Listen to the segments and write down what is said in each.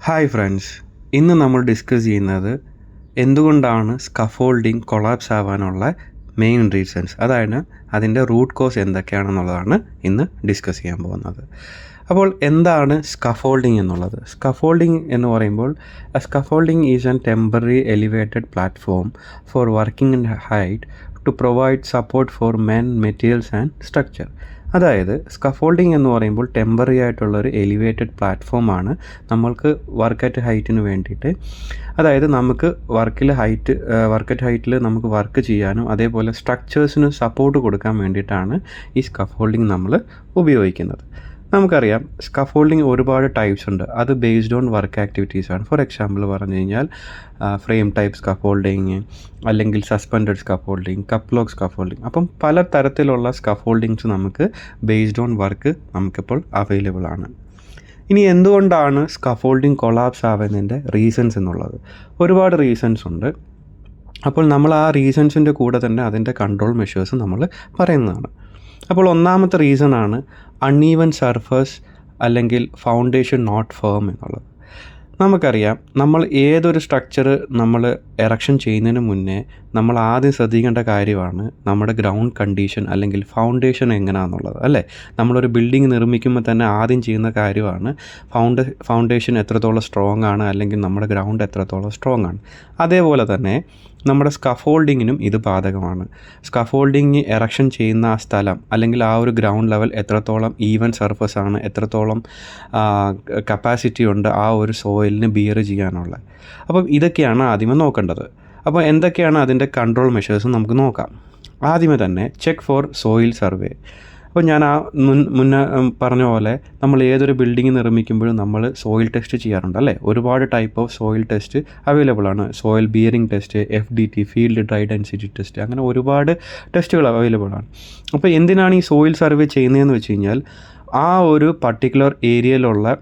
Hi friends, ഇന്ന് നമ്മൾ discuss ചെയ്യുന്നത് എന്തുകൊണ്ടാണ് സ്കഫോൾഡിങ് കൊളാപ്സ് ആവാനുള്ള മെയിൻ റീസൺസ്, അതായത് അതിൻ്റെ റൂട്ട് കോസ് എന്തൊക്കെയാണെന്നുള്ളതാണ് ഇന്ന് ഡിസ്കസ് ചെയ്യാൻ പോകുന്നത്. അപ്പോൾ എന്താണ് സ്കഫോൾഡിങ് എന്നുള്ളത്? സ്കഫോൾഡിങ് എന്ന് പറയുമ്പോൾ scaffolding is an temporary elevated platform for working in height to provide support for men, materials and structure. അതായത് സ്കഫോൾഡിങ് എന്ന് പറയുമ്പോൾ ടെമ്പററി ആയിട്ടുള്ളൊരു എലിവേറ്റഡ് പ്ലാറ്റ്ഫോമാണ് നമ്മൾക്ക് വർക്ക് അറ്റ് ഹൈറ്റിന് വേണ്ടിയിട്ട്. അതായത് നമുക്ക് വർക്ക് അറ്റ് ഹൈറ്റിൽ നമുക്ക് വർക്ക് ചെയ്യാനും അതേപോലെ സ്ട്രക്ചേഴ്സിന് സപ്പോർട്ട് കൊടുക്കാൻ വേണ്ടിയിട്ടാണ് ഈ സ്കഫോൾഡിങ് നമ്മൾ ഉപയോഗിക്കുന്നത്. നമുക്കറിയാം സ്കഫോൾഡിങ് ഒരുപാട് ടൈപ്സ് ഉണ്ട്. അത് ബേസ്ഡ് ഓൺ വർക്ക് ആക്ടിവിറ്റീസാണ്. ഫോർ എക്സാമ്പിൾ പറഞ്ഞു കഴിഞ്ഞാൽ ഫ്രെയിം ടൈപ്പ് സ്കഫോൾഡിങ്, അല്ലെങ്കിൽ സസ്പെൻഡഡ് സ്കഫോൾഡിങ്, കപ്ലോക്ക് സ്കഫോൾഡിങ്. അപ്പം പല തരത്തിലുള്ള സ്കഫോൾഡിങ്സ് നമുക്ക് ബേസ്ഡ് ഓൺ വർക്ക് നമുക്കിപ്പോൾ അവൈലബിൾ ആണ്. ഇനി എന്തുകൊണ്ടാണ് സ്കഫോൾഡിങ് കൊളാപ്സ് ആവുന്നതിൻ്റെ റീസൺസ് എന്നുള്ളത്? ഒരുപാട് റീസൺസ് ഉണ്ട്. അപ്പോൾ നമ്മൾ ആ റീസൺസിൻ്റെ കൂടെ തന്നെ അതിൻ്റെ കൺട്രോൾ മെഷേഴ്സ് നമ്മൾ പറയുന്നതാണ്. അപ്പോൾ ഒന്നാമത്തെ റീസണാണ് അൺഈവൻ സർഫസ് അല്ലെങ്കിൽ ഫൗണ്ടേഷൻ നോട്ട് ഫേം എന്നുള്ളത്. നമുക്കറിയാം, നമ്മൾ ഏതൊരു സ്ട്രക്ചർ നമ്മൾ എറക്ഷൻ ചെയ്യുന്നതിന് മുന്നേ നമ്മൾ ആദ്യം ശ്രദ്ധിക്കേണ്ട കാര്യമാണ് നമ്മുടെ ഗ്രൗണ്ട് കണ്ടീഷൻ അല്ലെങ്കിൽ ഫൗണ്ടേഷൻ എങ്ങനെയാണെന്നുള്ളത്, അല്ലേ? നമ്മളൊരു ബിൽഡിംഗ് നിർമ്മിക്കുമ്പോൾ തന്നെ ആദ്യം ചെയ്യുന്ന കാര്യമാണ് ഫൗണ്ടേഷൻ എത്രത്തോളം സ്ട്രോങ് ആണ്, അല്ലെങ്കിൽ നമ്മുടെ ഗ്രൗണ്ട് എത്രത്തോളം സ്ട്രോങ് ആണ്. അതേപോലെ തന്നെ നമ്മുടെ സ്കഫോൾഡിങ്ങിനും ഇത് ബാധകമാണ്. സ്കഫോൾഡിങ് എറക്ഷൻ ചെയ്യുന്ന ആ സ്ഥലം അല്ലെങ്കിൽ ആ ഒരു ഗ്രൗണ്ട് ലെവൽ എത്രത്തോളം ഈവൻ സർഫസ് ആണ്, എത്രത്തോളം കപ്പാസിറ്റി ഉണ്ട് ആ ഒരു സോയിലിന് ബിയർ ചെയ്യാനുള്ള. അപ്പം ഇതൊക്കെയാണ് ആദ്യമേ നോക്കേണ്ടത്. അപ്പോൾ എന്തൊക്കെയാണ് അതിൻ്റെ കൺട്രോൾ മെഷേഴ്സ് നമുക്ക് നോക്കാം. ആദ്യമേ തന്നെ ചെക്ക് ഫോർ സോയിൽ സർവേ. അപ്പോൾ ഞാൻ മുന്നേ പറഞ്ഞ പോലെ നമ്മൾ ഏതൊരു ബിൽഡിംഗ് നിർമ്മിക്കുമ്പോഴും നമ്മൾ സോയിൽ ടെസ്റ്റ് ചെയ്യാറുണ്ട്, അല്ലേ? ഒരുപാട് type of soil test available ആണ്. Soil bearing test, FDT, field dry density test, അങ്ങനെ ഒരുപാട് ടെസ്റ്റുകൾ അവൈലബിൾ ആണ്. അപ്പോൾ എന്തിനാണ് ഈ സോയിൽ സർവേ ചെയ്യുന്നതെന്ന് വെച്ച് കഴിഞ്ഞാൽ ആ ഒരു പർട്ടിക്കുലർ ഏരിയയിലുള്ള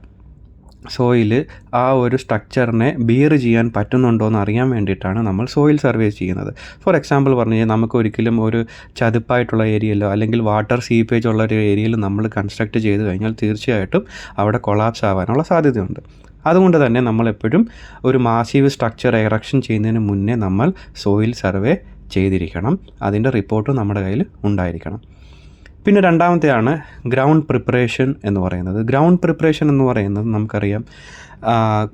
സോയിൽ ആ ഒരു സ്ട്രക്ചറിനെ ബിയർ ചെയ്യാൻ പറ്റുന്നുണ്ടോ എന്ന് അറിയാൻ വേണ്ടിയിട്ടാണ് നമ്മൾ സോയിൽ സർവേ ചെയ്യുന്നത്. ഫോർ എക്സാമ്പിൾ പറഞ്ഞു കഴിഞ്ഞാൽ നമുക്ക് ഒരിക്കലും ഒരു ചതുപ്പായിട്ടുള്ള ഏരിയയിലോ അല്ലെങ്കിൽ വാട്ടർ സീപ്പേജ് ഉള്ള ഒരു ഏരിയയിൽ നമ്മൾ കൺസ്ട്രക്റ്റ് ചെയ്ത് കഴിഞ്ഞാൽ തീർച്ചയായിട്ടും അവിടെ കൊളാപ്സ് ആവാനുള്ള സാധ്യതയുണ്ട്. അതുകൊണ്ട് തന്നെ നമ്മളെപ്പോഴും ഒരു മാസീവ് സ്ട്രക്ചർ എറക്ഷൻ ചെയ്യുന്നതിന് മുന്നേ നമ്മൾ സോയിൽ സർവേ ചെയ്തിരിക്കണം. അതിൻ്റെ റിപ്പോർട്ട് നമ്മുടെ കയ്യിൽ ഉണ്ടായിരിക്കണം. പിന്നെ രണ്ടാമത്തെയാണ് ഗ്രൗണ്ട് പ്രിപ്പറേഷൻ എന്ന് പറയുന്നത്. ഗ്രൗണ്ട് പ്രിപ്പറേഷൻ എന്ന് പറയുന്നത് നമുക്കറിയാം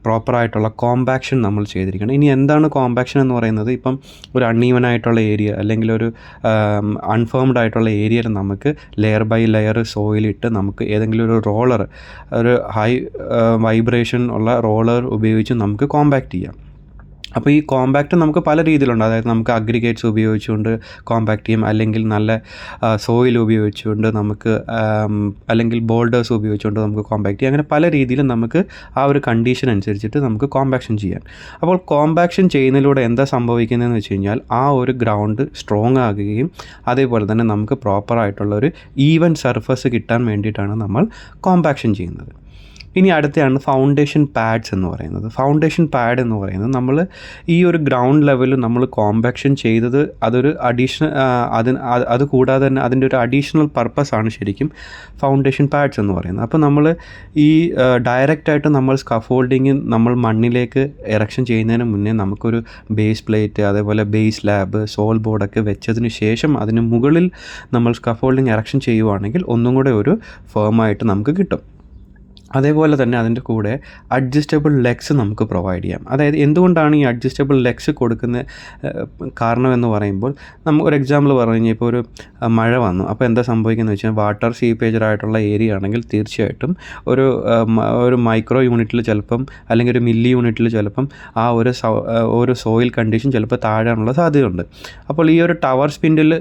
പ്രോപ്പറായിട്ടുള്ള കോമ്പാക്ഷൻ നമ്മൾ ചെയ്തിരിക്കണം. ഇനി എന്താണ് കോമ്പാക്ഷൻ എന്ന് പറയുന്നത്? ഇപ്പം ഒരു അൺഈവൻ ആയിട്ടുള്ള ഏരിയ അല്ലെങ്കിൽ ഒരു അൺഫേംഡ് ആയിട്ടുള്ള ഏരിയയിൽ നമുക്ക് ലെയർ ബൈ ലെയർ സോയിലിട്ട് നമുക്ക് ഏതെങ്കിലും ഒരു റോളർ, ഒരു ഹൈ വൈബ്രേഷൻ ഉള്ള റോളർ ഉപയോഗിച്ച് നമുക്ക് കോമ്പാക്റ്റ് ചെയ്യാം. അപ്പോൾ ഈ കോമ്പാക്റ്റ് നമുക്ക് പല രീതിയിലുണ്ട്. അതായത് നമുക്ക് അഗ്രിഗേറ്റ്സ് ഉപയോഗിച്ചുകൊണ്ട് കോമ്പാക്റ്റ് ചെയ്യും, അല്ലെങ്കിൽ നല്ല സോയിൽ ഉപയോഗിച്ചുകൊണ്ട് നമുക്ക്, അല്ലെങ്കിൽ ബോൾഡേഴ്സ് ഉപയോഗിച്ചുകൊണ്ട് നമുക്ക് കോമ്പാക്റ്റ് ചെയ്യാം. അങ്ങനെ പല രീതിയിലും നമുക്ക് ആ ഒരു കണ്ടീഷൻ അനുസരിച്ചിട്ട് നമുക്ക് കോമ്പാക്ഷൻ ചെയ്യാം. അപ്പോൾ കോമ്പാക്ഷൻ ചെയ്യുന്നതിലൂടെ എന്താ സംഭവിക്കുന്നതെന്ന് വെച്ച് കഴിഞ്ഞാൽ ആ ഒരു ഗ്രൗണ്ട് സ്ട്രോങ് ആകുകയും അതേപോലെ തന്നെ നമുക്ക് പ്രോപ്പറായിട്ടുള്ളൊരു ഈവൻ സർഫസ് കിട്ടാൻ വേണ്ടിയിട്ടാണ് നമ്മൾ കോമ്പാക്ഷൻ ചെയ്യുന്നത്. ഇനി അടുത്തയാണ് ഫൗണ്ടേഷൻ പാഡ്സ് എന്ന് പറയുന്നത്. ഫൗണ്ടേഷൻ പാഡ് എന്ന് പറയുന്നത് നമ്മൾ ഈ ഒരു ഗ്രൗണ്ട് ലെവലിൽ നമ്മൾ കോമ്പാക്ഷൻ ചെയ്തത് അതൊരു അത് കൂടാതെ തന്നെ അതിൻ്റെ ഒരു അഡീഷണൽ പർപ്പസാണ് ശരിക്കും ഫൗണ്ടേഷൻ പാഡ്സ് എന്ന് പറയുന്നത്. അപ്പോൾ നമ്മൾ ഈ ഡയറക്റ്റായിട്ട് നമ്മൾ സ്കഫോൾഡിങ് നമ്മൾ മണ്ണിലേക്ക് എറക്ഷൻ ചെയ്യുന്നതിന് മുന്നേ നമുക്കൊരു ബേസ് പ്ലേറ്റ്, അതേപോലെ ബേസ് ലാബ്, സോൾ ബോർഡൊക്കെ വെച്ചതിന് ശേഷം അതിന് മുകളിൽ നമ്മൾ സ്കഫോൾഡിങ് എറക്ഷൻ ചെയ്യുവാണെങ്കിൽ ഒന്നും കൂടെ ഒരു ഫേമായിട്ട് നമുക്ക് കിട്ടും. അതേപോലെ തന്നെ അതിൻ്റെ കൂടെ അഡ്ജസ്റ്റബിൾ ലെഗ്സ് നമുക്ക് പ്രൊവൈഡ് ചെയ്യാം. അതായത് എന്തുകൊണ്ടാണ് ഈ അഡ്ജസ്റ്റബിൾ ലെഗ്സ് കൊടുക്കുന്ന കാരണം എന്ന് പറയുമ്പോൾ, നമുക്ക് ഒരു എക്സാമ്പിൾ പറഞ്ഞു കഴിഞ്ഞാൽ ഇപ്പോൾ ഒരു മഴ വന്നു. അപ്പോൾ എന്താ സംഭവിക്കുന്നത് വെച്ചാൽ വാട്ടർ സീപ്പേജറായിട്ടുള്ള ഏരിയ ആണെങ്കിൽ തീർച്ചയായിട്ടും ഒരു മൈക്രോ യൂണിറ്റിൽ ചിലപ്പം അല്ലെങ്കിൽ ഒരു മില്ലി യൂണിറ്റിൽ ചിലപ്പം ആ ഒരു സോയിൽ കണ്ടീഷൻ ചിലപ്പോൾ താഴാനുള്ള സാധ്യതയുണ്ട്. അപ്പോൾ ഈ ഒരു ടവർ സ്പിൻഡിൽ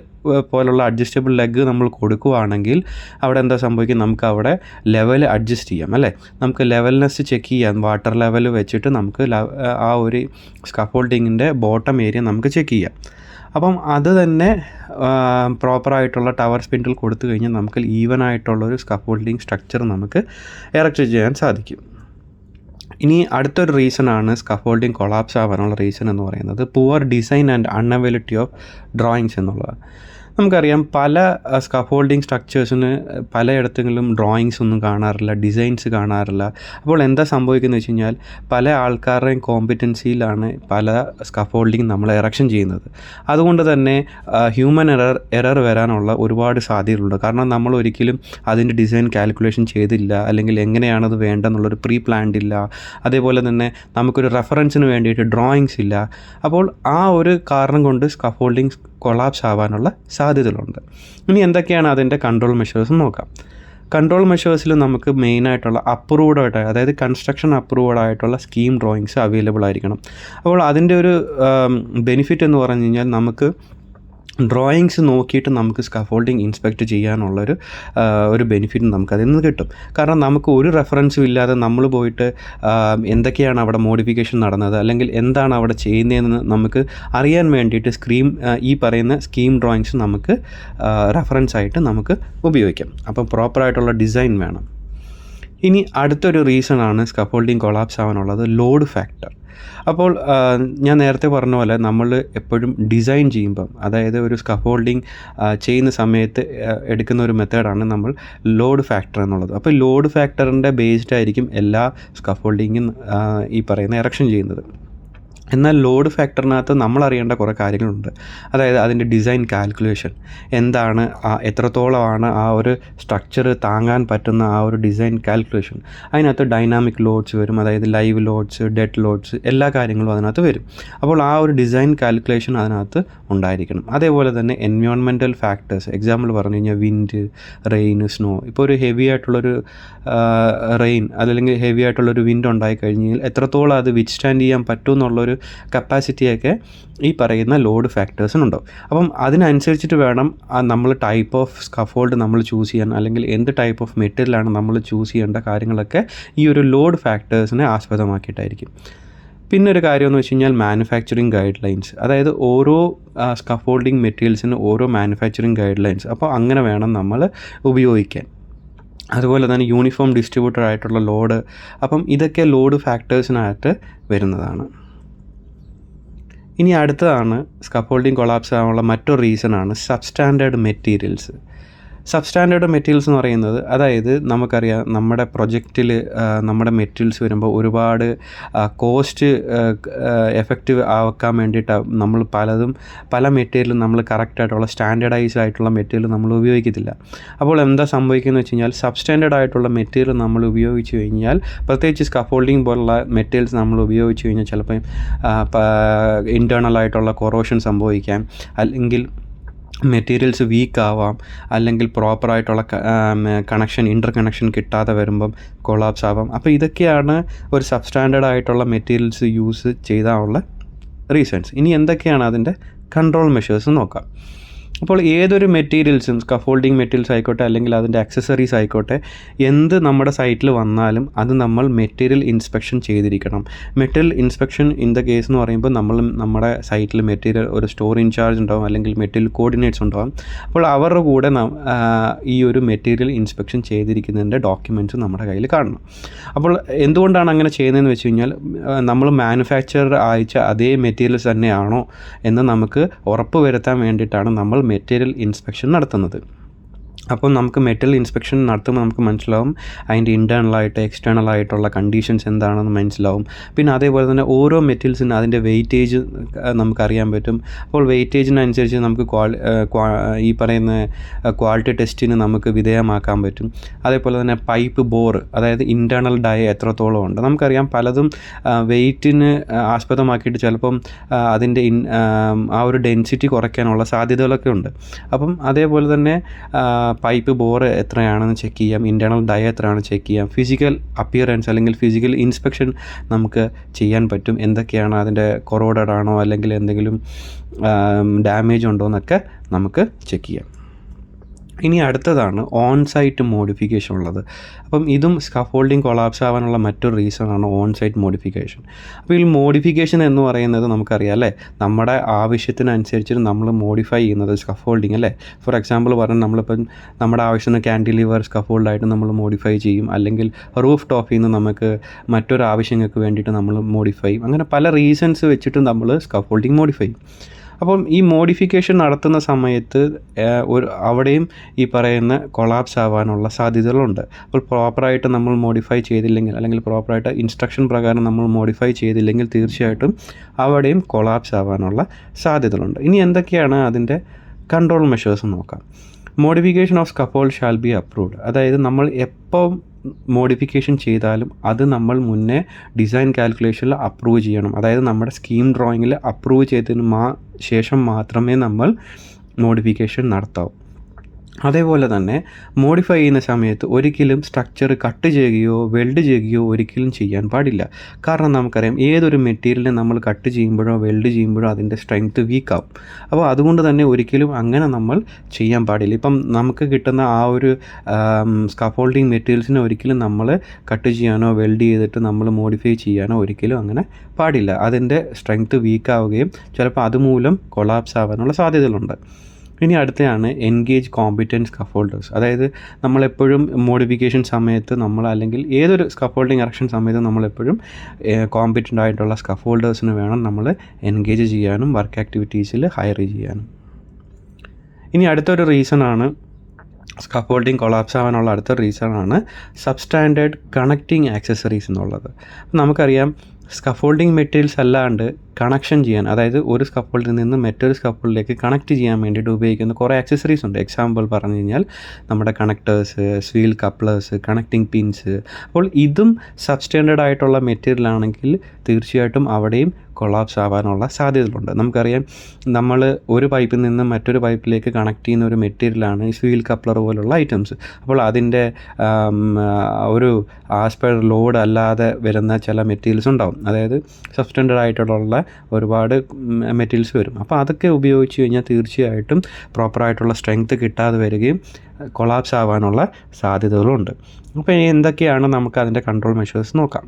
പോലുള്ള അഡ്ജസ്റ്റബിൾ ലെഗ് നമ്മൾ കൊടുക്കുകയാണെങ്കിൽ അവിടെ എന്താ സംഭവിക്കും? നമുക്ക് അവിടെ ലെവൽ അഡ്ജസ്റ്റ് ചെയ്യാം, അല്ലേ? നമുക്ക് ലെവൽനെസ് ചെക്ക് ചെയ്യാം. വാട്ടർ ലെവൽ വെച്ചിട്ട് നമുക്ക് ആ ഒരു സ്കഫോൾഡിങ്ങിൻ്റെ ബോട്ടം ഏരിയ നമുക്ക് ചെക്ക് ചെയ്യാം. അപ്പം അത് തന്നെ പ്രോപ്പറായിട്ടുള്ള ടവർ സ്പിൻഡിൽ കൊടുത്തു കഴിഞ്ഞാൽ നമുക്ക് ഈവൻ ആയിട്ടുള്ളൊരു സ്കഫോൾഡിങ് സ്ട്രക്ചർ നമുക്ക് എറക്റ്റ് ചെയ്യാൻ സാധിക്കും. ഇനി അടുത്തൊരു റീസണാണ് സ്കഫോൾഡിങ് കൊളാപ്സ് ആവാനുള്ള റീസൺ എന്ന് പറയുന്നത് poor design and unavailability of drawings എന്നുള്ളത്. നമുക്കറിയാം പല സ്കഫോൾഡിങ് സ്ട്രക്ചേഴ്സിന് പലയിടത്തുകളിലും ഡ്രോയിങ്സ് ഒന്നും കാണാറില്ല, ഡിസൈൻസ് കാണാറില്ല. അപ്പോൾ എന്താ സംഭവിക്കുന്നത് വെച്ച് കഴിഞ്ഞാൽ പല ആൾക്കാരുടെയും കോമ്പിറ്റൻസിയിലാണ് പല സ്കഫോൾഡിങ് നമ്മൾ എറക്ഷൻ ചെയ്യുന്നത്. അതുകൊണ്ട് തന്നെ ഹ്യൂമൻ എറർ വരാനുള്ള ഒരുപാട് സാധ്യതകളുണ്ട്. കാരണം നമ്മൾ ഒരിക്കലും അതിൻ്റെ ഡിസൈൻ കാൽക്കുലേഷൻ ചെയ്തില്ല, അല്ലെങ്കിൽ എങ്ങനെയാണത് വേണ്ടെന്നുള്ളൊരു പ്രീ പ്ലാൻഡ് ഇല്ല. അതേപോലെ തന്നെ നമുക്കൊരു റെഫറൻസിന് വേണ്ടിയിട്ട് ഡ്രോയിങ്സ് ഇല്ല. അപ്പോൾ ആ ഒരു കാരണം കൊണ്ട് സ്കഫോൾഡിങ് കൊളാപ്സ് ആവാനുള്ള സാധ്യതകളുണ്ട്. ഇനി എന്തൊക്കെയാണ് അതിൻ്റെ കൺട്രോൾ മെഷേഴ്സ് നോക്കാം. കൺട്രോൾ മെഷേഴ്സിൽ നമുക്ക് മെയിനായിട്ടുള്ള അപ്രൂവ്ഡ് ആയിട്ട്, അതായത് കൺസ്ട്രക്ഷൻ അപ്രൂവ്ഡ് ആയിട്ടുള്ള സ്കീം ഡ്രോയിങ്സ് അവൈലബിൾ ആയിരിക്കണം. അപ്പോൾ അതിൻ്റെ ഒരു ബെനിഫിറ്റ് എന്ന് പറഞ്ഞു കഴിഞ്ഞാൽ നമുക്ക് ഡ്രോയിങ്സ് നോക്കിയിട്ട് നമുക്ക് സ്കഫോൾഡിങ് ഇൻസ്പെക്റ്റ് ചെയ്യാനുള്ളൊരു ഒരു ബെനിഫിറ്റ് നമുക്കതിൽ നിന്ന് കിട്ടും. കാരണം നമുക്ക് ഒരു റെഫറൻസും ഇല്ലാതെ നമ്മൾ പോയിട്ട് എന്തൊക്കെയാണ് അവിടെ മോഡിഫിക്കേഷൻ നടന്നത്, അല്ലെങ്കിൽ എന്താണ് അവിടെ ചെയ്യുന്നതെന്ന് നമുക്ക് അറിയാൻ വേണ്ടിയിട്ട് ഈ പറയുന്ന സ്കീം ഡ്രോയിങ്സ് നമുക്ക് റെഫറൻസ് ആയിട്ട് നമുക്ക് ഉപയോഗിക്കാം. അപ്പം പ്രോപ്പറായിട്ടുള്ള ഡിസൈൻ വേണം. ഇനി അടുത്തൊരു റീസണാണ് സ്കഫോൾഡിങ് കൊളാപ്സ് ആവാനുള്ളത്, ലോഡ് ഫാക്ടർ. അപ്പോൾ ഞാൻ നേരത്തെ പറഞ്ഞ പോലെ നമ്മൾ എപ്പോഴും ഡിസൈൻ ചെയ്യുമ്പം, അതായത് ഒരു സ്കഫോൾഡിങ് ചെയ്യുന്ന സമയത്ത് എടുക്കുന്ന ഒരു മെത്തേഡാണ് നമ്മൾ ലോഡ് ഫാക്ടർ എന്നുള്ളത്. അപ്പോൾ ലോഡ് ഫാക്ടറിൻ്റെ ബേസ്ഡ് ആയിരിക്കും എല്ലാ സ്കഫോൾഡിങ്ങും ഈ പറയുന്ന എറക്ഷൻ ചെയ്യുന്നത്. എന്നാൽ ലോഡ് ഫാക്ടറിനകത്ത് നമ്മൾ അറിയേണ്ട കുറേ കാര്യങ്ങളുണ്ട്. അതായത് അതിൻ്റെ ഡിസൈൻ കാൽക്കുലേഷൻ എന്താണ്, എത്രത്തോളമാണ് ആ ഒരു സ്ട്രക്ചർ താങ്ങാൻ പറ്റുന്ന ആ ഒരു ഡിസൈൻ കാൽക്കുലേഷൻ. അതിനകത്ത് ഡൈനാമിക് ലോഡ്സ് വരും, അതായത് ലൈവ് ലോഡ്സ്, ഡെഡ് ലോഡ്സ്, എല്ലാ കാര്യങ്ങളും അതിനകത്ത് വരും. അപ്പോൾ ആ ഒരു ഡിസൈൻ കാൽക്കുലേഷൻ അതിനകത്ത് ഉണ്ടായിരിക്കണം. അതേപോലെ തന്നെ എൻവയോൺമെൻറ്റൽ ഫാക്ടേഴ്സ്, എക്സാമ്പിൾ പറഞ്ഞു കഴിഞ്ഞാൽ വിൻഡ്, റെയിൻ, സ്നോ. ഇപ്പോൾ ഒരു ഹെവി ആയിട്ടുള്ളൊരു റെയിൻ അതല്ലെങ്കിൽ ഹെവി ആയിട്ടുള്ളൊരു വിൻഡ് ഉണ്ടായി കഴിഞ്ഞാൽ എത്രത്തോളം അത് വിത്ത്സ്റ്റാൻഡ് ചെയ്യാൻ പറ്റും എന്നുള്ളൊരു കപ്പാസിറ്റിയൊക്കെ ഈ പറയുന്ന ലോഡ് ഫാക്ടേഴ്സിനുണ്ടാവും. അപ്പം അതിനനുസരിച്ചിട്ട് വേണം നമ്മൾ ടൈപ്പ് ഓഫ് സ്കഫോൾഡ് നമ്മൾ ചൂസ് ചെയ്യാൻ, അല്ലെങ്കിൽ എന്ത് ടൈപ്പ് ഓഫ് മെറ്റീരിയലാണ് നമ്മൾ ചൂസ് ചെയ്യേണ്ട കാര്യങ്ങളൊക്കെ ഈ ഒരു ലോഡ് ഫാക്ടേഴ്സിനെ ആസ്പദമാക്കിയിട്ടായിരിക്കും. പിന്നെ ഒരു കാര്യം എന്ന് വെച്ച് കഴിഞ്ഞാൽ മാനുഫാക്ചറിങ് ഗൈഡ് ലൈൻസ്, അതായത് ഓരോ സ്കഫോൾഡിങ് മെറ്റീരിയൽസിന് ഓരോ മാനുഫാക്ചറിങ് ഗൈഡ് ലൈൻസ്, അപ്പോൾ അങ്ങനെ വേണം നമ്മൾ ഉപയോഗിക്കാൻ. അതുപോലെ തന്നെ യൂണിഫോം ഡിസ്ട്രിബ്യൂട്ടർ ആയിട്ടുള്ള ലോഡ്. അപ്പം ഇതൊക്കെ ലോഡ് ഫാക്ടേഴ്സിനകത്ത് വരുന്നതാണ്. ഇനി അടുത്തതാണ് സ്കഫോൾഡിങ് കൊളാപ്സ് ആവാനുള്ള മറ്റൊരു റീസണാണ് സബ്സ്റ്റാൻഡേർഡ് മെറ്റീരിയൽസ്. സബ്സ്റ്റാൻഡേർഡ് മെറ്റീരിയൽസ് എന്ന് പറയുന്നത്, അതായത് നമുക്കറിയാം നമ്മുടെ പ്രൊജക്റ്റിൽ നമ്മുടെ മെറ്റീരിയൽസ് വരുമ്പോൾ ഒരുപാട് കോസ്റ്റ് എഫക്റ്റീവ് ആക്കാൻ വേണ്ടിയിട്ട് നമ്മൾ പല മെറ്റീരിയലും നമ്മൾ കറക്റ്റായിട്ടുള്ള സ്റ്റാൻഡേർഡൈസ് ആയിട്ടുള്ള മെറ്റീരിയൽ നമ്മൾ ഉപയോഗിക്കത്തില്ല. അപ്പോൾ എന്താ സംഭവിക്കുന്നത് വെച്ച് കഴിഞ്ഞാൽ സബ്സ്റ്റാൻഡേർഡ് ആയിട്ടുള്ള മെറ്റീരിയൽ നമ്മൾ ഉപയോഗിച്ച് കഴിഞ്ഞാൽ, പ്രത്യേകിച്ച് സ്കഫോൾഡിങ് പോലുള്ള മെറ്റീരിയൽസ് നമ്മൾ ഉപയോഗിച്ച് കഴിഞ്ഞാൽ ചിലപ്പോൾ ഇൻറ്റേർണലായിട്ടുള്ള കൊറോഷൻ സംഭവിക്കാം, അല്ലെങ്കിൽ മെറ്റീരിയൽസ് വീക്ക് ആവാം, അല്ലെങ്കിൽ പ്രോപ്പറായിട്ടുള്ള ഇൻ്റർ കണക്ഷൻ കിട്ടാതെ വരുമ്പം കൊളാപ്സ് ആവാം. അപ്പോൾ ഇതൊക്കെയാണ് ഒരു സബ്സ്റ്റാൻഡേർഡ് ആയിട്ടുള്ള മെറ്റീരിയൽസ് യൂസ് ചെയ്താനുള്ള റീസൺസ്. ഇനി എന്തൊക്കെയാണ് അതിൻ്റെ കൺട്രോൾ മെഷേഴ്സ് നോക്കാം. അപ്പോൾ ഏതൊരു മെറ്റീരിയൽസും, സ്കഫോൾഡിങ് മെറ്റീരിയൽസ് ആയിക്കോട്ടെ അല്ലെങ്കിൽ അതിൻ്റെ ആക്സസറീസ് ആയിക്കോട്ടെ, എന്ത് നമ്മുടെ സൈറ്റിൽ വന്നാലും അത് നമ്മൾ മെറ്റീരിയൽ ഇൻസ്പെക്ഷൻ ചെയ്തിരിക്കണം. Material inspection in the case എന്ന് പറയുമ്പോൾ നമ്മുടെ സൈറ്റിൽ മെറ്റീരിയൽ ഒരു സ്റ്റോർ ഇൻചാർജ് ഉണ്ടാവും, അല്ലെങ്കിൽ മെറ്റീരിയൽ കോർഡിനേറ്റ്സ് ഉണ്ടാവും. അപ്പോൾ അവരുടെ കൂടെ ഈ ഒരു മെറ്റീരിയൽ ഇൻസ്പെക്ഷൻ ചെയ്തിരിക്കുന്നതിൻ്റെ ഡോക്യുമെൻറ്റ്സ് നമ്മുടെ കയ്യിൽ കാണണം. അപ്പോൾ എന്തുകൊണ്ടാണ് അങ്ങനെ ചെയ്യുന്നതെന്ന് വെച്ച് കഴിഞ്ഞാൽ, നമ്മൾ മാനുഫാക്ചറർ അയച്ച അതേ മെറ്റീരിയൽസ് തന്നെയാണോ എന്ന് നമുക്ക് ഉറപ്പ് വരുത്താൻ വേണ്ടിയിട്ടാണ് നമ്മൾ മെറ്റീരിയൽ ഇൻസ്പെക്ഷൻ നടത്തുന്നത്. അപ്പോൾ നമുക്ക് മെറ്റീരിയൽ ഇൻസ്പെക്ഷൻ നടത്തുമ്പോൾ നമുക്ക് മനസ്സിലാവും അതിൻ്റെ ഇൻറ്റേർണലായിട്ട് എക്സ്റ്റേണലായിട്ടുള്ള കണ്ടീഷൻസ് എന്താണെന്ന് മനസ്സിലാവും. പിന്നെ അതേപോലെ തന്നെ ഓരോ മെറ്റീരിയൽസിന് അതിൻ്റെ വെയിറ്റേജ് നമുക്കറിയാൻ പറ്റും. അപ്പോൾ വെയിറ്റേജിനനുസരിച്ച് നമുക്ക് ഈ പറയുന്ന ക്വാളിറ്റി ടെസ്റ്റിന് നമുക്ക് വിധേയമാക്കാൻ പറ്റും. അതേപോലെ തന്നെ പൈപ്പ് ബോർ, അതായത് ഇൻറ്റേർണൽ ഡയ എത്രത്തോളം ഉണ്ട്. നമുക്കറിയാം പലതും വെയിറ്റിന് ആസ്പദമാക്കിയിട്ട് ചിലപ്പം അതിൻ്റെ ആ ഒരു ഡെൻസിറ്റി കുറയ്ക്കാനുള്ള സാധ്യതകളൊക്കെ ഉണ്ട്. അപ്പം അതേപോലെ തന്നെ പൈപ്പ് ബോർ എത്രയാണെന്ന് ചെക്ക് ചെയ്യാം, ഇൻറ്റേർണൽ ഡയ എത്രയാണെന്ന് ചെക്ക് ചെയ്യാം, ഫിസിക്കൽ അപ്പിയറൻസ് അല്ലെങ്കിൽ ഫിസിക്കൽ ഇൻസ്പെക്ഷൻ നമുക്ക് ചെയ്യാൻ പറ്റും. എന്തൊക്കെയാണ് അതിൻ്റെ കൊറോഡഡ് ആണോ അല്ലെങ്കിൽ എന്തെങ്കിലും ഡാമേജ് ഉണ്ടോ എന്നൊക്കെ നമുക്ക് ചെക്ക് ചെയ്യാം. ഇനി അടുത്തതാണ് ഓൺ സൈറ്റ് മോഡിഫിക്കേഷൻ ഉള്ളത്. അപ്പം ഇതും സ്കഫോൾഡിങ് കൊളാപ്സ് ആവാനുള്ള മറ്റൊരു റീസണാണ് ഓൺ സൈറ്റ് മോഡിഫിക്കേഷൻ. അപ്പോൾ ഈ മോഡിഫിക്കേഷൻ എന്ന് പറയുന്നത് നമുക്കറിയാം അല്ലേ, നമ്മുടെ ആവശ്യത്തിനനുസരിച്ച് നമ്മൾ മോഡിഫൈ ചെയ്യുന്നത് സ്കഫോൾഡിങ് അല്ലേ. ഫോർ എക്സാമ്പിൾ പറഞ്ഞാൽ നമ്മളിപ്പം നമ്മുടെ ആവശ്യത്തിന് കാൻഡിലിവർ സ്കഫോൾഡായിട്ട് നമ്മൾ മോഡിഫൈ ചെയ്യും, അല്ലെങ്കിൽ റൂഫ് ടോപ്പിൽ നിന്ന് നമുക്ക് മറ്റൊരു ആവശ്യങ്ങൾക്ക് വേണ്ടിയിട്ട് നമ്മൾ മോഡിഫൈ ചെയ്യും. അങ്ങനെ പല റീസൺസ് വെച്ചിട്ട് നമ്മൾ സ്കഫോൾഡിങ് മോഡിഫൈ ചെയ്യും. അപ്പം ഈ മോഡിഫിക്കേഷൻ നടത്തുന്ന സമയത്ത് അവിടെയും ഈ പറയുന്ന കൊളാപ്സ് ആവാനുള്ള സാധ്യതകളുണ്ട്. അപ്പോൾ പ്രോപ്പറായിട്ട് നമ്മൾ മോഡിഫൈ ചെയ്തില്ലെങ്കിൽ അല്ലെങ്കിൽ പ്രോപ്പറായിട്ട് ഇൻസ്ട്രക്ഷൻ പ്രകാരം നമ്മൾ മോഡിഫൈ ചെയ്തില്ലെങ്കിൽ തീർച്ചയായിട്ടും അവിടെയും കൊളാപ്സ് ആവാനുള്ള സാധ്യതകളുണ്ട്. ഇനി എന്തൊക്കെയാണ് അതിൻ്റെ കൺട്രോൾ മെഷേഴ്സ് നോക്കാം. Modification of scaffold shall be approved. അതായത് നമ്മൾ എപ്പോൾ മോഡിഫിക്കേഷൻ ചെയ്താലും അത് നമ്മൾ മുന്നേ ഡിസൈൻ കാൽക്കുലേഷനിൽ അപ്രൂവ് ചെയ്യണം. അതായത് നമ്മുടെ സ്കീം ഡ്രോയിങ്ങിൽ അപ്രൂവ് ചെയ്തതിന് ശേഷം മാത്രമേ നമ്മൾ മോഡിഫിക്കേഷൻ നടത്താവൂ. അതേപോലെ തന്നെ മോഡിഫൈ ചെയ്യുന്ന സമയത്ത് ഒരിക്കലും സ്ട്രക്ചർ കട്ട് ചെയ്യുകയോ വെൽഡ് ചെയ്യുകയോ ഒരിക്കലും ചെയ്യാൻ പാടില്ല. കാരണം നമുക്കറിയാം ഏതൊരു മെറ്റീരിയലിനെ നമ്മൾ കട്ട് ചെയ്യുമ്പോഴോ വെൽഡ് ചെയ്യുമ്പോഴോ അതിൻ്റെ സ്ട്രെങ്ത്ത് വീക്കാവും. അപ്പോൾ അതുകൊണ്ട് തന്നെ ഒരിക്കലും അങ്ങനെ നമ്മൾ ചെയ്യാൻ പാടില്ല. ഇപ്പം നമുക്ക് കിട്ടുന്ന ആ ഒരു സ്കഫോൾഡിങ് മെറ്റീരിയൽസിനെ ഒരിക്കലും നമ്മൾ കട്ട് ചെയ്യാനോ വെൽഡ് ചെയ്തിട്ട് നമ്മൾ മോഡിഫൈ ചെയ്യാനോ ഒരിക്കലും അങ്ങനെ പാടില്ല. അതിൻ്റെ സ്ട്രെങ്ത്ത് വീക്കാവുകയും ചിലപ്പോൾ അതുമൂലം കൊളാപ്സ് ആവാനുള്ള സാധ്യതകളുണ്ട്. ഇനി അടുത്തതാണ് എൻഗേജ് കോമ്പിറ്റൻറ്റ് സ്കഫോൾഡേഴ്സ്. അതായത് നമ്മളെപ്പോഴും മോഡിഫിക്കേഷൻ സമയത്ത് അല്ലെങ്കിൽ ഏതൊരു സ്കഫോൾഡിങ് ഇറക്ഷൻ സമയത്ത് നമ്മളെപ്പോഴും കോമ്പിറ്റൻ്റ് ആയിട്ടുള്ള സ്കഫോൾഡേഴ്സിന് വേണം നമ്മൾ എൻഗേജ് ചെയ്യാനും വർക്ക് ആക്ടിവിറ്റീസിൽ ഹയർ ചെയ്യാനും. ഇനി അടുത്തൊരു റീസണാണ് സ്കഫോൾഡിങ് കൊളാപ്സ് ആവാനുള്ള അടുത്ത റീസണാണ് സബ്സ്റ്റാൻഡേർഡ് കണക്റ്റിംഗ് ആക്സസറീസ് എന്നുള്ളത്. നമുക്കറിയാം സ്കഫോൾഡിങ് മെറ്റീരിയൽസ് അല്ലാണ്ട് കണക്ഷൻ ചെയ്യാൻ, അതായത് ഒരു സ്കഫോൾഡിൽ നിന്ന് മറ്റൊരു സ്കഫോൾഡിലേക്ക് കണക്ട് ചെയ്യാൻ വേണ്ടിയിട്ട് ഉപയോഗിക്കുന്ന കുറേ ആക്സസറീസ് ഉണ്ട്. എക്സാമ്പിൾ പറഞ്ഞു കഴിഞ്ഞാൽ നമ്മുടെ കണക്ടേഴ്സ്, സ്വീൽ കപ്ലേഴ്സ്, കണക്റ്റിംഗ് പിൻസ്. അപ്പോൾ ഇതും സബ്സ്റ്റാൻഡേർഡ് ആയിട്ടുള്ള മെറ്റീരിയൽ ആണെങ്കിൽ തീർച്ചയായിട്ടും അവിടെയും കൊളാപ്സ് ആവാനുള്ള സാധ്യതകളുണ്ട്. നമുക്കറിയാം നമ്മൾ ഒരു പൈപ്പിൽ നിന്ന് മറ്റൊരു പൈപ്പിലേക്ക് കണക്ട് ചെയ്യുന്ന ഒരു മെറ്റീരിയലാണ് ഈ സ്വീൽ കപ്ലർ പോലുള്ള ഐറ്റംസ്. അപ്പോൾ അതിൻ്റെ ഒരു ആസ്പെർ ലോഡ് അല്ലാതെ വരുന്ന ചില മെറ്റീരിയൽസ് ഉണ്ടാവും. അതായത് സബ്സ്റ്റാൻഡേർഡ് ആയിട്ടുള്ള ഒരുപാട് മെറ്റീരിയൽസ് വരും. അപ്പോൾ അതൊക്കെ ഉപയോഗിച്ച് കഴിഞ്ഞാൽ തീർച്ചയായിട്ടും പ്രോപ്പറായിട്ടുള്ള സ്ട്രെങ്ത്ത് കിട്ടാതെ വരികയും കൊളാപ്സ് ആവാനുള്ള സാധ്യതകളുണ്ട്. അപ്പോൾ എന്തൊക്കെയാണ് നമുക്ക് അതിൻ്റെ കൺട്രോൾ മെഷേഴ്സ് നോക്കാം.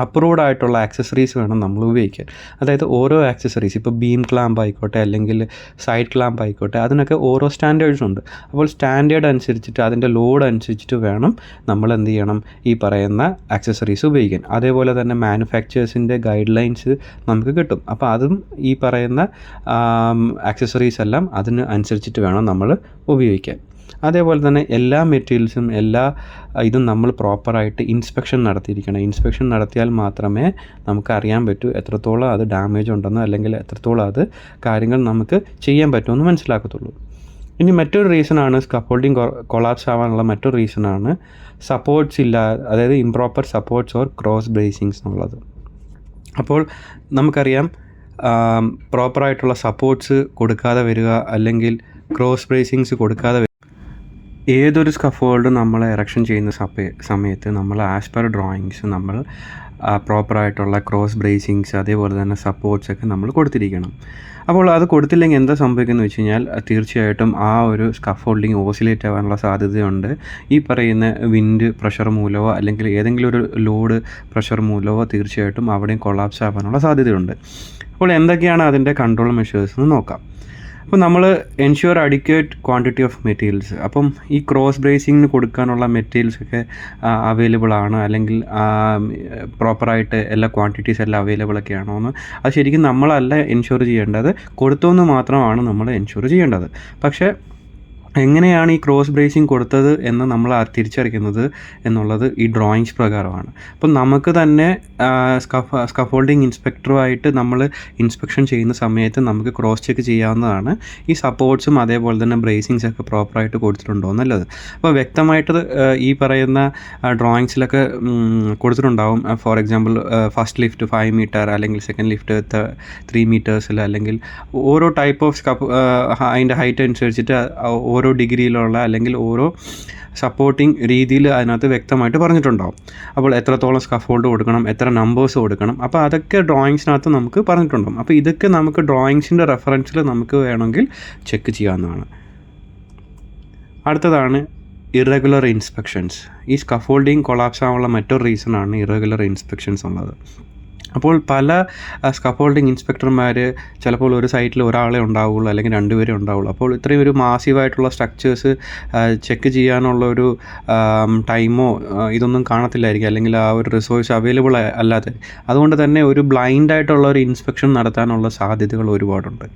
അപ്രൂവ്ഡ് ആയിട്ടുള്ള ആക്സസറീസ് വേണം നമ്മൾ ഉപയോഗിക്കാൻ. അതായത് ഓരോ ആക്സസറീസ്, ഇപ്പോൾ ബീം ക്ലാമ്പ് ആയിക്കോട്ടെ അല്ലെങ്കിൽ സൈഡ് ക്ലാമ്പ് ആയിക്കോട്ടെ, അതിനൊക്കെ ഓരോ സ്റ്റാൻഡേർഡ്സ് ഉണ്ട്. അപ്പോൾ സ്റ്റാൻഡേർഡ് അനുസരിച്ചിട്ട് അതിൻ്റെ ലോഡ് അനുസരിച്ചിട്ട് വേണം നമ്മൾ എന്ത് ചെയ്യണം, ഈ പറയുന്ന ആക്സസറീസ് ഉപയോഗിക്കാൻ. അതേപോലെ തന്നെ മാനുഫാക്ചേഴ്സിൻ്റെ ഗൈഡ് ലൈൻസ് നമുക്ക് കിട്ടും. അപ്പോൾ അതും ഈ പറയുന്ന ആക്സസറീസ് എല്ലാം അതിന് അനുസരിച്ചിട്ട് വേണം നമ്മൾ ഉപയോഗിക്കാൻ. അതേപോലെ തന്നെ എല്ലാ മെറ്റീരിയൽസും ഇതും നമ്മൾ പ്രോപ്പറായിട്ട് ഇൻസ്പെക്ഷൻ നടത്തിയിരിക്കണം. ഇൻസ്പെക്ഷൻ നടത്തിയാൽ മാത്രമേ നമുക്ക് അറിയാൻ പറ്റൂ എത്രത്തോളം അത് ഡാമേജ് ഉണ്ടെന്ന് അല്ലെങ്കിൽ എത്രത്തോളം അത് കാര്യങ്ങൾ നമുക്ക് ചെയ്യാൻ പറ്റുമെന്ന് മനസ്സിലാക്കത്തുള്ളൂ. ഇനി മറ്റൊരു റീസണാണ് സ്കഫോൾഡിങ് കൊളാപ്സ് ആവാനുള്ള മറ്റൊരു റീസണാണ് സപ്പോർട്ട്സ് അതായത് ഇംപ്രോപ്പർ സപ്പോർട്ട്സ് ഓർ ക്രോസ് ബ്രേസിങ്സ് എന്നുള്ളത്. അപ്പോൾ നമുക്കറിയാം പ്രോപ്പറായിട്ടുള്ള സപ്പോർട്ട്സ് കൊടുക്കാതെ വരിക അല്ലെങ്കിൽ ക്രോസ് ബ്രേസിങ്സ് കൊടുക്കാതെ ഏതൊരു സ്കഫോൾഡ് നമ്മൾ എറക്ഷൻ ചെയ്യുന്ന സമയത്ത് നമ്മൾ ആസ് പെർ ഡ്രോയിങ്സ് നമ്മൾ പ്രോപ്പറായിട്ടുള്ള ക്രോസ് ബ്രേസിങ്സ് അതേപോലെ തന്നെ സപ്പോർട്ട്സ് ഒക്കെ നമ്മൾ കൊടുത്തിരിക്കണം. അപ്പോൾ അത് കൊടുത്തില്ലെങ്കിൽ എന്താ സംഭവിക്കുന്നത് വെച്ച് കഴിഞ്ഞാൽ തീർച്ചയായിട്ടും ആ ഒരു സ്കഫോൾഡിങ് ഓസിലേറ്റ് ആവാനുള്ള സാധ്യതയുണ്ട്. ഈ പറയുന്ന വിൻഡ് പ്രഷർ മൂലമോ അല്ലെങ്കിൽ ഏതെങ്കിലും ഒരു ലോഡ് പ്രഷർ മൂലമോ തീർച്ചയായിട്ടും അവിടെയും കൊളാപ്സ് ആവാനുള്ള സാധ്യതയുണ്ട്. അപ്പോൾ എന്തൊക്കെയാണ് അതിൻ്റെ കൺട്രോൾ മെഷേഴ്സ് എന്ന് നോക്കാം. അപ്പോൾ നമ്മൾ ensure adequate quantity of materials. അപ്പം ഈ ക്രോസ് ബ്രേസിങ്ങിന് കൊടുക്കാനുള്ള മെറ്റീരിയൽസൊക്കെ അവൈലബിൾ ആണ് അല്ലെങ്കിൽ പ്രോപ്പറായിട്ട് എല്ലാ ക്വാണ്ടിറ്റീസ് എല്ലാം അവൈലബിൾ ഒക്കെ ആണോ എന്ന് അത് ശരിക്കും നമ്മളല്ല എൻഷ്യൂർ ചെയ്യേണ്ടത്, കൊടുത്തോന്ന് മാത്രമാണ് നമ്മൾ എൻഷ്യൂർ ചെയ്യേണ്ടത്. പക്ഷേ എങ്ങനെയാണ് ഈ ക്രോസ് ബ്രേസിങ് കൊടുത്തത് എന്ന് നമ്മൾ തിരിച്ചറിയുന്നത് എന്നുള്ളത് ഈ ഡ്രോയിങ്സ് പ്രകാരമാണ്. അപ്പം നമുക്ക് തന്നെ സ്കഫോൾഡിങ് ഇൻസ്പെക്ടറുമായിട്ട് നമ്മൾ ഇൻസ്പെക്ഷൻ ചെയ്യുന്ന സമയത്ത് നമുക്ക് ക്രോസ് ചെക്ക് ചെയ്യാവുന്നതാണ് ഈ സപ്പോർട്ട്സും അതേപോലെ തന്നെ ബ്രേസിങ്സ് ഒക്കെ പ്രോപ്പറായിട്ട് കൊടുത്തിട്ടുണ്ടോ എന്നുള്ളത്. അപ്പോൾ വ്യക്തമായിട്ട് ഈ പറയുന്ന ഡ്രോയിങ്സിലൊക്കെ കൊടുത്തിട്ടുണ്ടാവും. For example first lift 5 metre അല്ലെങ്കിൽ സെക്കൻഡ് ലിഫ്റ്റ് 3 മീറ്റേഴ്സിൽ അല്ലെങ്കിൽ ഓരോ ടൈപ്പ് ഓഫ് അതിൻ്റെ ഹൈറ്റ് അനുസരിച്ചിട്ട് ഓരോ ഡിഗ്രിയിലുള്ള അല്ലെങ്കിൽ ഓരോ സപ്പോർട്ടിങ് രീതിയിൽ അതിനകത്ത് വ്യക്തമായിട്ട് പറഞ്ഞിട്ടുണ്ടാവും. അപ്പോൾ എത്രത്തോളം സ്കഫോൾഡ് കൊടുക്കണം, എത്ര നമ്പേഴ്സ് കൊടുക്കണം, അപ്പോൾ അതൊക്കെ ഡ്രോയിങ്സിനകത്ത് നമുക്ക് പറഞ്ഞിട്ടുണ്ടാവും. അപ്പോൾ ഇതൊക്കെ നമുക്ക് ഡ്രോയിങ്സിൻ്റെ റെഫറൻസിൽ നമുക്ക് വേണമെങ്കിൽ ചെക്ക് ചെയ്യാവുന്നതാണ്. അടുത്തതാണ് ഇറഗുലർ ഇൻസ്പെക്ഷൻസ്. ഈ സ്കഫോൾഡിങ് കൊളാപ്സ് ആവാനുള്ള മറ്റൊരു റീസണാണ് ഇറഗുലർ ഇൻസ്പെക്ഷൻസ് ഉള്ളത്. അപ്പോൾ പല സ്കഫോൾഡിങ് ഇൻസ്പെക്ടർമാർ ചിലപ്പോൾ ഒരു സൈറ്റിൽ ഒരാളെ ഉണ്ടാവുള്ളൂ, അല്ലെങ്കിൽ 2 പേരെ ഉണ്ടാവുള്ളൂ. അപ്പോൾ ഇത്രയും ഒരു മാസീവായിട്ടുള്ള സ്ട്രക്ചേഴ്സ് ചെക്ക് ചെയ്യാനുള്ള ഒരു ടൈമോ ഇതൊന്നും കാണത്തില്ലായിരിക്കും, അല്ലെങ്കിൽ ആ ഒരു റിസോഴ്സ് അവൈലബിൾ അല്ലാതെ. അതുകൊണ്ട് തന്നെ ഒരു ബ്ലൈൻഡായിട്ടുള്ള ഒരു ഇൻസ്പെക്ഷൻ നടത്താനുള്ള സാധ്യതകൾ ഒരുപാടുണ്ട്.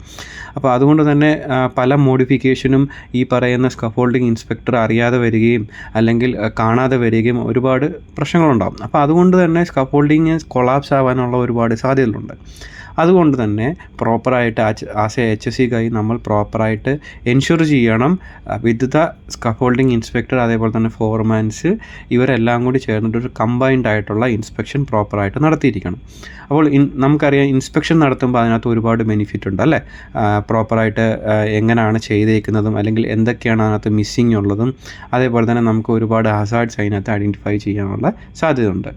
അപ്പോൾ അതുകൊണ്ട് തന്നെ പല മോഡിഫിക്കേഷനും ഈ പറയുന്ന സ്കഫോൾഡിങ് ഇൻസ്പെക്ടർ അറിയാതെ വരികയും അല്ലെങ്കിൽ കാണാതെ വരികയും ഒരുപാട് പ്രശ്നങ്ങളുണ്ടാകും. അപ്പോൾ അതുകൊണ്ട് തന്നെ സ്കഫോൾഡിങ് കൊളാപ്സ് ആവാനുള്ള ഒരുപാട് സാധ്യതകളുണ്ട്. അതുകൊണ്ട് തന്നെ പ്രോപ്പറായിട്ട് ആസ് എ HSE ഗൈ നമ്മൾ പ്രോപ്പറായിട്ട് എൻഷുർ ചെയ്യണം വിത്ത് ദ സ്കഫോൾഡിങ് ഇൻസ്പെക്ടർ, അതേപോലെ തന്നെ ഫോർമാൻസ്, ഇവരെല്ലാം കൂടി ചേർന്നിട്ടൊരു കമ്പൈൻഡ് ആയിട്ടുള്ള ഇൻസ്പെക്ഷൻ പ്രോപ്പറായിട്ട് നടത്തിയിരിക്കണം. അപ്പോൾ നമുക്കറിയാം ഇൻസ്പെക്ഷൻ നടത്തുമ്പോൾ അതിനകത്ത് ഒരുപാട് ബെനിഫിറ്റ് ഉണ്ട് അല്ലേ. പ്രോപ്പറായിട്ട് എങ്ങനെയാണ് ചെയ്തേക്കുന്നതും അല്ലെങ്കിൽ എന്തൊക്കെയാണ് അതിനകത്ത് മിസ്സിങ് ഉള്ളതും, അതേപോലെ തന്നെ നമുക്ക് ഒരുപാട് ഹസാർഡ്സ് അതിനകത്ത് ഐഡൻറ്റിഫൈ ചെയ്യാനുള്ള സാധ്യതയുണ്ട്.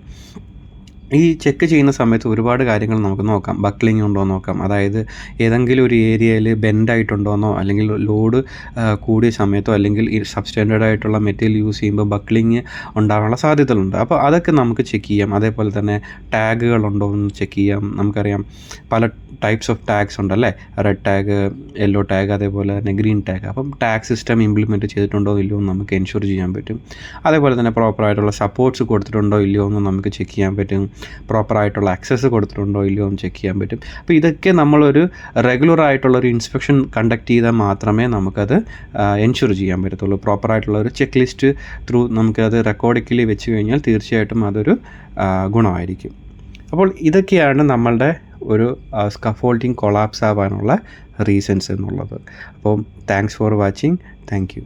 ഈ ചെക്ക് ചെയ്യുന്ന സമയത്ത് ഒരുപാട് കാര്യങ്ങൾ നമുക്ക് നോക്കാം. ബക്ലിംഗ് ഉണ്ടോ എന്ന് നോക്കാം, അതായത് ഏതെങ്കിലും ഒരു ഏരിയയിൽ ബെൻഡായിട്ടുണ്ടോയെന്നോ, അല്ലെങ്കിൽ ലോഡ് കൂടിയ സമയത്തോ, അല്ലെങ്കിൽ ഈ സബ്സ്റ്റാൻഡേർഡ് ആയിട്ടുള്ള മെറ്റീരിയൽ യൂസ് ചെയ്യുമ്പോൾ ബക്ലിംഗ് ഉണ്ടാകാനുള്ള സാധ്യതകളുണ്ട്. അപ്പോൾ അതൊക്കെ നമുക്ക് ചെക്ക് ചെയ്യാം. അതേപോലെ തന്നെ ടാഗുകളുണ്ടോ എന്ന് ചെക്ക് ചെയ്യാം. നമുക്കറിയാം പല ടൈപ്സ് ഓഫ് ടാഗ്സ് ഉണ്ടല്ലേ, റെഡ് ടാഗ്, യെല്ലോ ടാഗ്, അതേപോലെ തന്നെ ഗ്രീൻ ടാഗ്. അപ്പം ടാഗ് സിസ്റ്റം ഇംപ്ലിമെൻറ്റ് ചെയ്തിട്ടുണ്ടോ ഇല്ലയോ എന്ന് നമുക്ക് എൻഷുർ ചെയ്യാൻ പറ്റും. അതേപോലെ തന്നെ പ്രോപ്പറായിട്ടുള്ള സപ്പോർട്ട്സ് കൊടുത്തിട്ടുണ്ടോ ഇല്ലയോ എന്ന് നമുക്ക് ചെക്ക് ചെയ്യാൻ പറ്റും. പ്രോപ്പറായിട്ടുള്ള ആക്സസ് കൊടുത്തിട്ടുണ്ടോ ഇല്ലയോ എന്ന് ചെക്ക് ചെയ്യാൻ പറ്റും. അപ്പോൾ ഇതൊക്കെ നമ്മളൊരു റെഗുലറായിട്ടുള്ളൊരു ഇൻസ്പെക്ഷൻ കണ്ടക്ട് ചെയ്താൽ മാത്രമേ നമുക്കത് എൻഷുർ ചെയ്യാൻ പറ്റത്തുള്ളൂ. പ്രോപ്പറായിട്ടുള്ളൊരു ചെക്ക് ലിസ്റ്റ് ത്രൂ നമുക്കത് റെക്കോർഡിക്കലി വെച്ച് കഴിഞ്ഞാൽ തീർച്ചയായിട്ടും അതൊരു ഗുണമായിരിക്കും. അപ്പോൾ ഇതൊക്കെയാണ് നമ്മളുടെ ഒരു സ്കഫോൾഡിങ് കൊളാപ്സ് ആവാനുള്ള റീസൺസ് എന്നുള്ളത്. അപ്പം thanks for watching. Thank you.